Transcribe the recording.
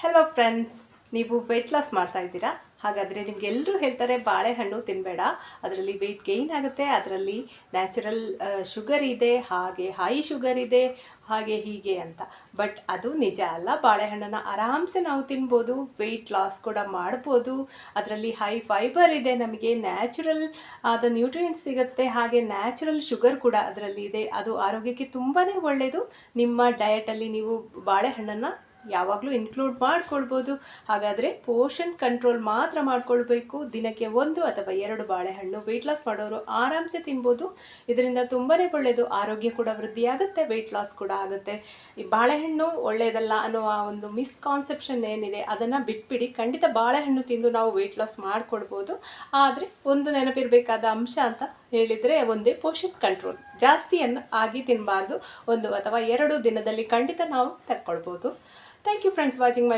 Hello friends, ನೀವು weight loss ಮಾಡ್ತಾ ಇದ್ದೀರಾ? ಹಾಗಾದರೆ ನಿಮಗೆಲ್ಲರೂ ಹೇಳ್ತಾರೆ ಬಾಳೆಹಣ್ಣು ತಿನ್ನಬೇಡ, ಅದರಲ್ಲಿ ವೆಯ್ಟ್ ಗೇಯ್ನ್ ಆಗುತ್ತೆ, ಅದರಲ್ಲಿ ನ್ಯಾಚುರಲ್ ಶುಗರ್ ಇದೆ, ಹಾಗೆ ಹೈ ಶುಗರ್ ಇದೆ, ಹಾಗೆ ಹೀಗೆ ಅಂತ. ಬಟ್ ಅದು ನಿಜ ಅಲ್ಲ. ಬಾಳೆಹಣ್ಣನ್ನು ಆರಾಮ್ಸೆ ನಾವು ತಿನ್ಬೋದು, ವೆಯ್ಟ್ ಲಾಸ್ ಕೂಡ ಮಾಡ್ಬೋದು. ಅದರಲ್ಲಿ ಹೈ ಫೈಬರ್ ಇದೆ, ನಮಗೆ ನ್ಯಾಚುರಲ್ ಆದ ನ್ಯೂಟ್ರಿಯೆಂಟ್ಸ್ ಸಿಗುತ್ತೆ, ಹಾಗೆ ನ್ಯಾಚುರಲ್ ಶುಗರ್ ಕೂಡ ಅದರಲ್ಲಿ ಇದೆ. ಅದು ಆರೋಗ್ಯಕ್ಕೆ ತುಂಬಾ ಒಳ್ಳೆಯದು. ನಿಮ್ಮ ಡಯಟಲ್ಲಿ ನೀವು ಬಾಳೆಹಣ್ಣನ್ನು ಯಾವಾಗಲೂ ಇನ್ಕ್ಲೂಡ್ ಮಾಡ್ಕೊಳ್ಬೋದು. ಹಾಗಾದರೆ ಪೋರ್ಷನ್ ಕಂಟ್ರೋಲ್ ಮಾತ್ರ ಮಾಡ್ಕೊಳ್ಬೇಕು. ದಿನಕ್ಕೆ 1 ಅಥವಾ 2 ಬಾಳೆಹಣ್ಣು ವೆಯ್ಟ್ ಲಾಸ್ ಮಾಡೋರು ಆರಾಮ್ಸೆ ತಿನ್ಬೋದು. ಇದರಿಂದ ತುಂಬಾ ಒಳ್ಳೆಯದು. ಆರೋಗ್ಯ ಕೂಡ ವೃದ್ಧಿಯಾಗುತ್ತೆ, ವೆಯ್ಟ್ ಲಾಸ್ ಕೂಡ ಆಗುತ್ತೆ. ಈ ಬಾಳೆಹಣ್ಣು ಒಳ್ಳೆಯದಲ್ಲ ಅನ್ನುವ ಒಂದು ಮಿಸ್ಕಾನ್ಸೆಪ್ಷನ್ ಏನಿದೆ ಅದನ್ನು ಬಿಟ್ಬಿಡಿ. ಖಂಡಿತ ಬಾಳೆಹಣ್ಣು ತಿಂದು ನಾವು ವೆಯ್ಟ್ ಲಾಸ್ ಮಾಡ್ಕೊಳ್ಬೋದು. ಆದರೆ ಒಂದು ನೆನಪಿರಬೇಕಾದ ಅಂಶ ಅಂತ ಹೇಳಿದರೆ ಒಂದೇ, ಪೋರ್ಷನ್ ಕಂಟ್ರೋಲ್. ಜಾಸ್ತಿಯನ್ನು ಆಗಿ ತಿನ್ನಬಾರ್ದು. 1 ಅಥವಾ 2 ದಿನದಲ್ಲಿ ಖಂಡಿತ ನಾವು ತಕ್ಕೊಳ್ಬೋದು. Thank you friends watching my